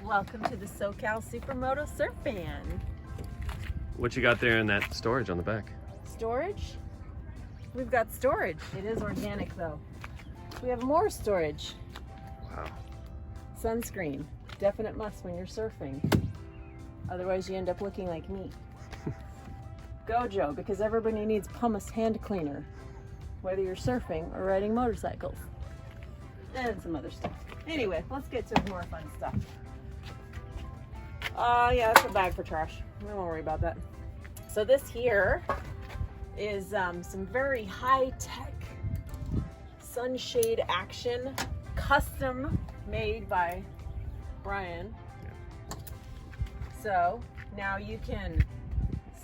welcome to the Socal Supermoto Surf van. What you got there in that storage on the back? Storage? We've got storage. It is organic though. We have more storage. Wow. Sunscreen. Definite must when you're surfing. Otherwise you end up looking like me. Gojo, because everybody needs pumice hand cleaner, whether you're surfing or riding motorcycles. And some other stuff. Anyway, let's get to more fun stuff. Yeah, that's a bag for trash. We won't worry about that. So this here is some very high-tech sunshade action, custom made by Brian. So now you can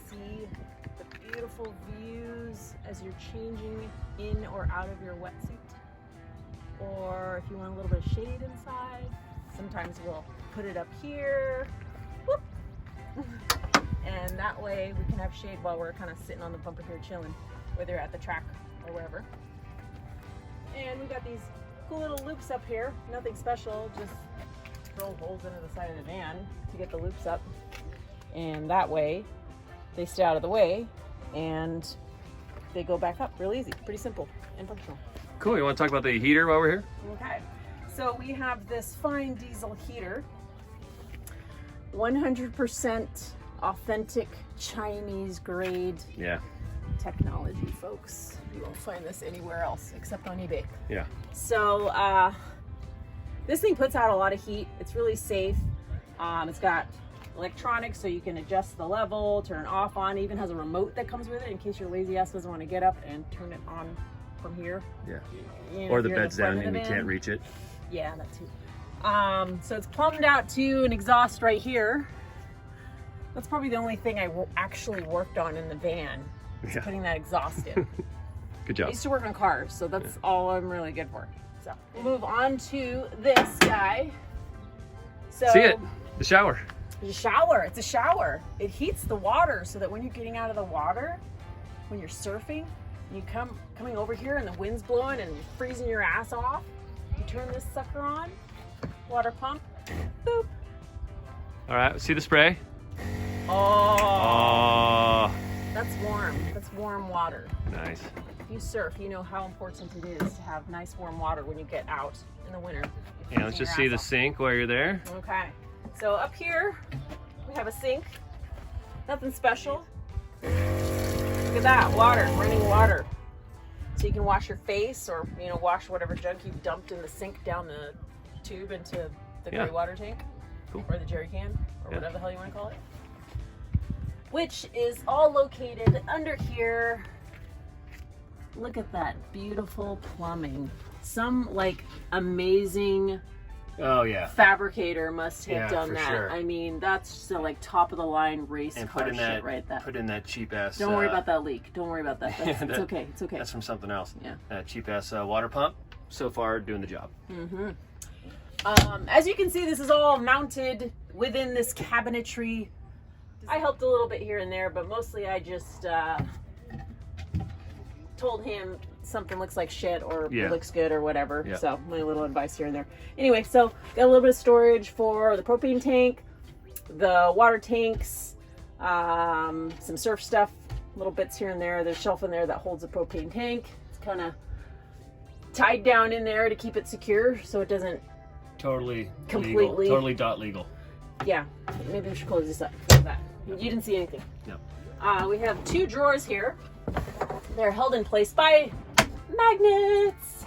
see the beautiful views as you're changing in or out of your wetsuit. Or if you want a little bit of shade inside, sometimes we'll put it up here. Whoop. And that way we can have shade while we're kind of sitting on the bumper here chilling, whether you're at the track or wherever. And we've got these cool little loops up here. Nothing special, just drill holes into the side of the van to get the loops up. And that way they stay out of the way and they go back up real easy. Pretty simple and functional. Cool, you want to talk about the heater while we're here? Okay, so we have this fine diesel heater, 100% authentic Chinese grade technology, folks. You won't find this anywhere else except on eBay. Yeah. So this thing puts out a lot of heat. It's really safe. It's got electronics so you can adjust the level, turn it off, on. It even has a remote that comes with it in case your lazy ass doesn't want to get up and turn it on from here. Yeah. You know, or the bed's down and you can't reach it. Yeah, that too. So it's plumbed out to an exhaust right here. That's probably the only thing I actually worked on in the van, is putting that exhaust in. Good job. I used to work on cars, so that's all I'm really good for. So we'll move on to this guy. So see it, the shower. It's a shower. It's a shower. It heats the water so that when you're getting out of the water, when you're surfing, you coming over here and the wind's blowing and freezing your ass off, you turn this sucker on, water pump, boop. All right, see the spray? Oh, that's warm. That's warm water. Nice. If you surf, you know how important it is to have nice warm water when you get out in the winter. Yeah, let's just see the sink while you're there. Okay, so up here we have a sink. Nothing special. Look at that, water, running water. So you can wash your face or, you know, wash whatever junk you've dumped in the sink down the tube into the gray water tank. Cool. Or the jerry can, or whatever the hell you want to call it. Which is all located under here. Look at that beautiful plumbing. Some like amazing fabricator must have done that. Sure. I mean, that's just a, like top of the line race car shit right there. Put in that cheap ass. Don't worry about that leak. Don't worry about that. It's okay. It's okay. That's from something else. Yeah. That cheap ass water pump. So far, doing the job. Mm-hmm. As you can see, this is all mounted within this cabinetry. I helped a little bit here and there, but mostly I just told him something looks like shit or it looks good or whatever. Yeah. So my little advice here and there. Anyway, so got a little bit of storage for the propane tank, the water tanks, some surf stuff, little bits here and there. There's a shelf in there that holds the propane tank. It's kind of tied down in there to keep it secure so it doesn't completely legal. Totally dot legal. Yeah, maybe we should close this up for that. You didn't see anything. No. We have two drawers here. They're held in place by magnets.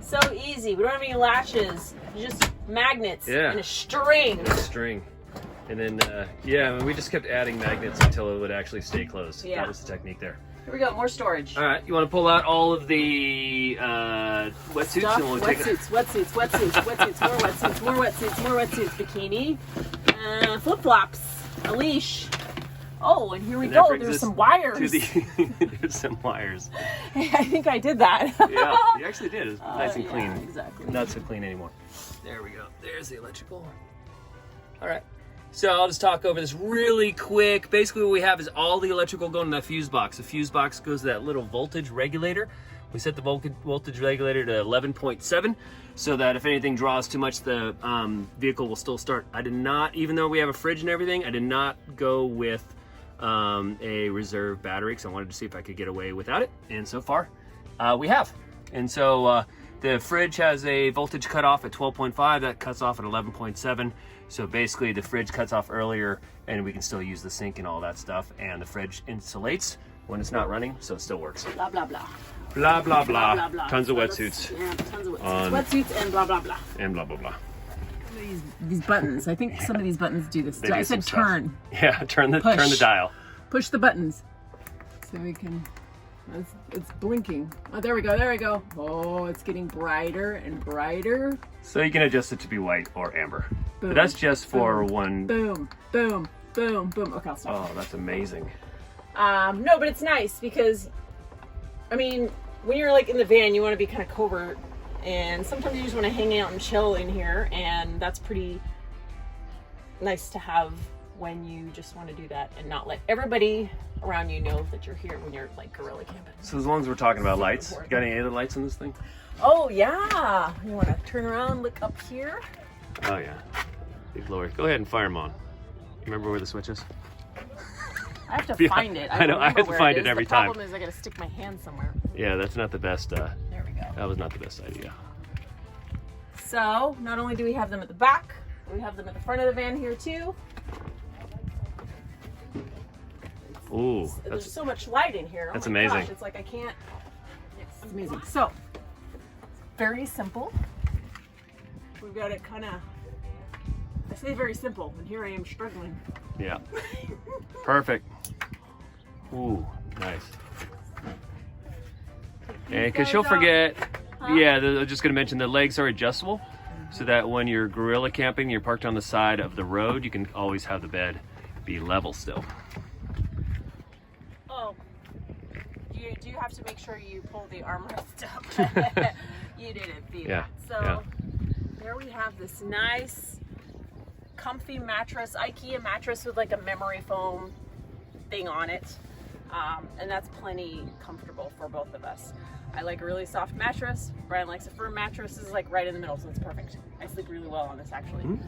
So easy. We don't have any latches. Just magnets and a string. And a string. And then, we just kept adding magnets until it would actually stay closed. Yeah. That was the technique there. Here we go, more storage. All right, you want to pull out all of the wetsuits? Stuff, and we'll wetsuits, more wetsuits, bikini, flip-flops, a leash. Oh, and here we go, there's some wires. There's some wires. I think I did that. Yeah, you actually did. It's nice and clean. Yeah, exactly. Not so clean anymore. There we go. There's the electrical. All right. So I'll just talk over this really quick. Basically what we have is all the electrical going in that fuse box. The fuse box goes to that little voltage regulator, We set the voltage regulator to 11.7 so that if anything draws too much, the vehicle will still start. I did not, even though we have a fridge and everything, I did not go with a reserve battery because I wanted to see if I could get away without it. And so far, we have. And so the fridge has a voltage cutoff at 12.5, that cuts off at 11.7. So basically the fridge cuts off earlier and we can still use the sink and all that stuff. And the fridge insulates when it's not running, so it still works. Blah, blah, blah. Blah, blah, blah. Blah, blah, blah. Tons of wetsuits. Yeah, tons of wetsuits. Wetsuits and blah, blah, blah. And blah, blah, blah. These buttons, I think some of these buttons do this. I said turn. Yeah, turn the dial. Push the buttons. So we can, it's blinking. Oh, there we go, there we go. Oh, it's getting brighter and brighter. So you can adjust it to be white or amber. Boom, but that's just for one. Boom, boom, boom, boom. Okay, I'll stop. Oh, that's amazing. No, but it's nice because, I mean, when you're like in the van, you want to be kind of covert, and sometimes you just want to hang out and chill in here, and that's pretty nice to have when you just want to do that and not let everybody around you know that you're here when you're like guerrilla camping. So as long as we're talking about lights, you got any other lights on this thing? Oh yeah, you want to turn around, look up here. Oh yeah, big glory. Go ahead and fire them on. Remember where the switch is? I have to find it. I know, I have to find it every time. The problem is I got to stick my hand somewhere. Yeah, that's not the best. There we go. That was not the best idea. So not only do we have them at the back, we have them at the front of the van here too. Ooh, there's so much light in here. That's oh my amazing. Gosh, it's like I can't. It's amazing. So very simple. We've got it kind of. I say very simple, and here I am struggling. Yeah. Perfect. Ooh, nice. And because she'll forget, yeah, they're just going to mention the legs are adjustable so that when you're guerrilla camping, you're parked on the side of the road, you can always have the bed be level still. Oh, do you have to make sure you pull the armrest up? You didn't do that. So there we have this nice comfy mattress, IKEA mattress with like a memory foam thing on it, and that's plenty comfortable for both of us. I like a really soft mattress. Brian likes a firm mattress. This is like right in the middle, so it's perfect. I sleep really well on this actually.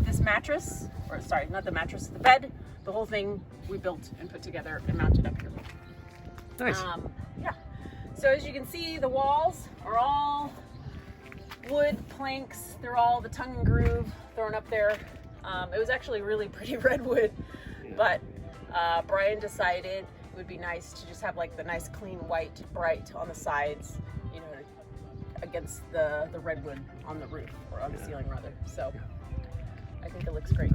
This mattress, or sorry, not the mattress, the bed, the whole thing we built and put together and mounted up here. Nice. Yeah. So as you can see, the walls are all wood planks. They're all the tongue and groove thrown up there. It was actually really pretty redwood, but Brian decided it would be nice to just have like the nice clean white bright on the sides, you know, against the redwood on the roof, or on the ceiling rather. So I think it looks great.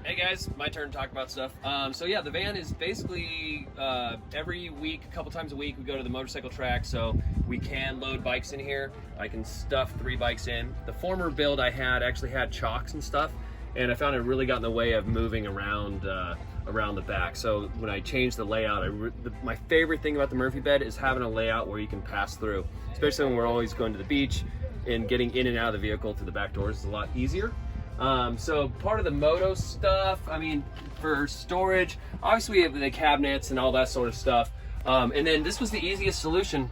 Hey guys, my turn to talk about stuff. So yeah, the van is basically every week, a couple times a week, we go to the motorcycle track, so we can load bikes in here. I can stuff 3 bikes in. The former build I had actually had chocks and stuff, and I found it really got in the way of moving around around the back. So when I changed the layout, my favorite thing about the Murphy bed is having a layout where you can pass through, especially when we're always going to the beach, and getting in and out of the vehicle to the back doors is a lot easier. So part of the Moto stuff, I mean, for storage, obviously we have the cabinets and all that sort of stuff. And then this was the easiest solution.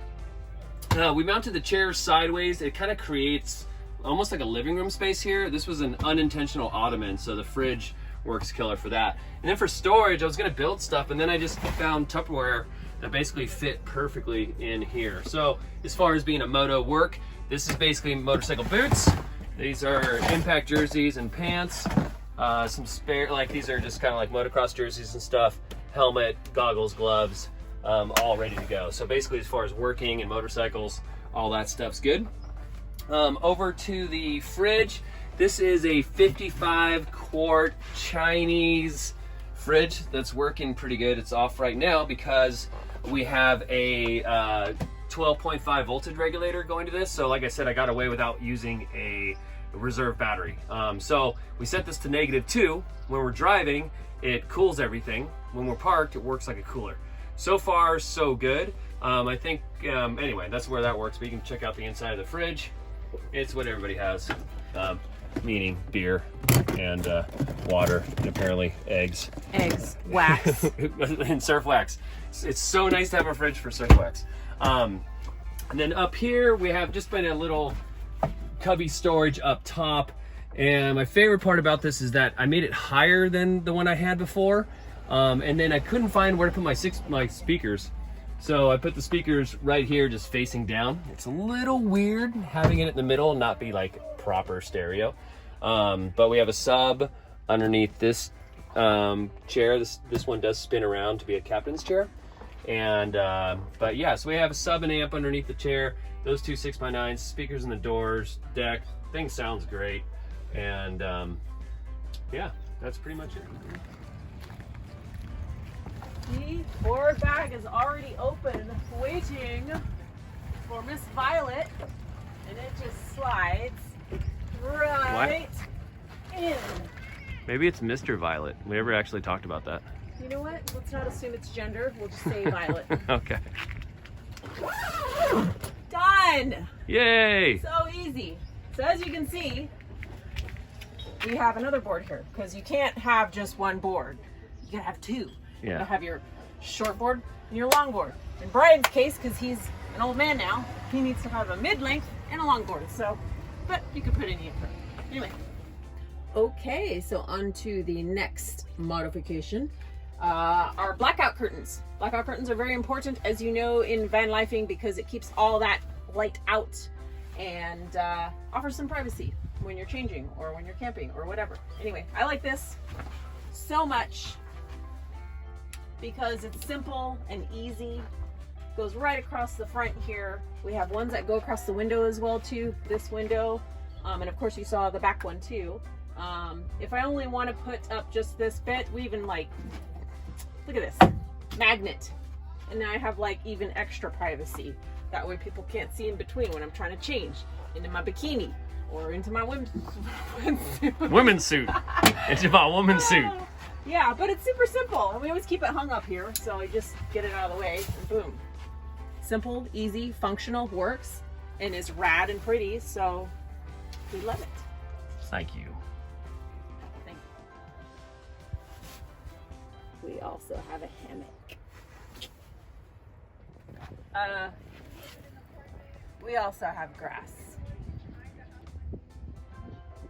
We mounted the chairs sideways. It kind of creates almost like a living room space here. This was an unintentional ottoman, so the fridge works killer for that. And then for storage, I was gonna build stuff, and then I just found Tupperware that basically fit perfectly in here. So as far as being a moto work, this is basically motorcycle boots. These are impact jerseys and pants. Some spare, like these are just kind of like motocross jerseys and stuff. Helmet, goggles, gloves, all ready to go. So basically as far as working and motorcycles, all that stuff's good. Over to the fridge. This is a 55 quart Chinese fridge that's working pretty good. It's off right now because we have a 12.5 voltage regulator going to this. So like I said, I got away without using a reserve battery. So we set this to -2. When we're driving, it cools everything. When we're parked, it works like a cooler. So far, so good. I think, anyway, that's where that works. But you can check out the inside of the fridge. It's what everybody has, meaning beer and water, and apparently eggs. Eggs, wax. And surf wax. It's so nice to have a fridge for surf wax. And then up here, we have just been a little cubby storage up top. And my favorite part about this is that I made it higher than the one I had before. And then I couldn't find where to put my speakers. So I put the speakers right here, just facing down. It's a little weird having it in the middle and not be like proper stereo. But we have a sub underneath this chair. This one does spin around to be a captain's chair. And but yeah, so we have a sub and amp underneath the chair. Those two 6x9s, speakers in the doors, deck. Thing sounds great. And yeah, that's pretty much it. The board bag is already open, waiting for Miss Violet, and it just slides right in. Maybe it's Mr. Violet. We never actually talked about that. You know what? Let's not assume it's gender. We'll just say Violet. Okay. Done! Yay! So easy. So as you can see, we have another board here, because you can't have just one board. You gotta have two. Yeah. You gotta have your short board and your long board. In Brian's case, because he's an old man now, he needs to have a mid-length and a long board. So, but you could put any of them. Anyway. Okay, so on to the next modification. Our blackout curtains. Blackout curtains are very important, as you know, in van lifing, because it keeps all that light out and offers some privacy when you're changing or when you're camping or whatever. Anyway, I like this so much because it's simple and easy. Goes right across the front here. We have ones that go across the window as well too. This window, and of course you saw the back one too. If I only want to put up just this bit, we even like, look at this, magnet. And now I have like even extra privacy. That way people can't see in between when I'm trying to change into my bikini or into my women's suit. Women's suit. It's about women's suit. Yeah, but it's super simple. And we always keep it hung up here, so I just get it out of the way and boom. Simple, easy, functional, works, and is rad and pretty, so we love it. Thank you. Thank you. We also have a hammock. We also have grass.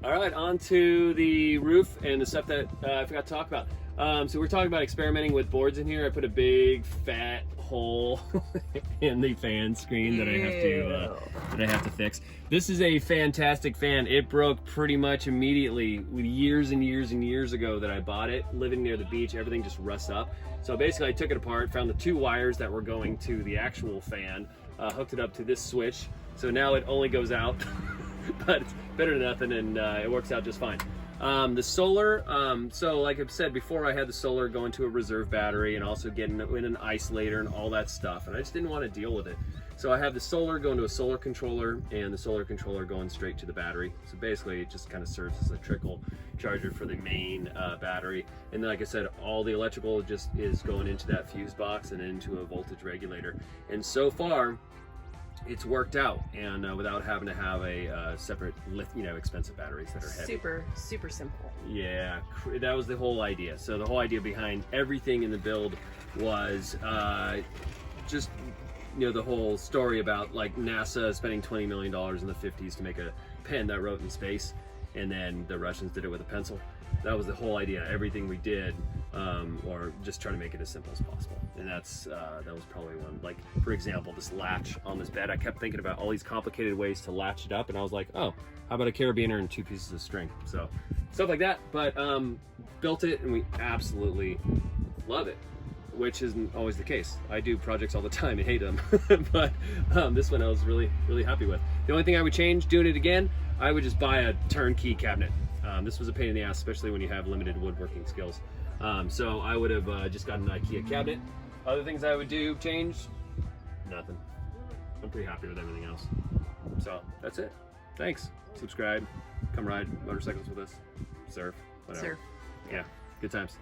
All right, on to the roof and the stuff that I forgot to talk about. So we're talking about experimenting with boards in here. I put a big fat hole in the fan screen that I have to fix. This is a fantastic fan. It broke pretty much immediately with years and years and years ago that I bought it. Living near the beach, everything just rusts up. So basically I took it apart, found the two wires that were going to the actual fan, hooked it up to this switch. So now it only goes out, but it's better than nothing, and it works out just fine. The solar, so like I've said before, I had the solar going to a reserve battery and also getting in an isolator and all that stuff, and I just didn't want to deal with it. So I have the solar going to a solar controller and the solar controller going straight to the battery. So basically it just kind of serves as a trickle charger for the main battery. And then, like I said, all the electrical just is going into that fuse box and into a voltage regulator. And so far, it's worked out, and without having to have a separate, expensive batteries that are heavy. Super, super simple. Yeah, that was the whole idea. So the whole idea behind everything in the build was just, the whole story about like NASA spending $20 million in the 50s to make a pen that wrote in space, and then the Russians did it with a pencil. That was the whole idea. Everything we did, or just try to make it as simple as possible. And that was probably one. Like, for example, this latch on this bed, I kept thinking about all these complicated ways to latch it up, and I was like, oh, how about a carabiner and 2 pieces of string? So stuff like that. But built it, and we absolutely love it, which isn't always the case. I do projects all the time and hate them, but this one I was really, really happy with. The only thing I would change doing it again, I would just buy a turnkey cabinet. This was a pain in the ass, especially when you have limited woodworking skills. So I would have just gotten an IKEA cabinet. Other things I would do, change, nothing. I'm pretty happy with everything else. So that's it. Thanks. Subscribe, come ride motorcycles with us, surf, whatever. Surf. Yeah, good times.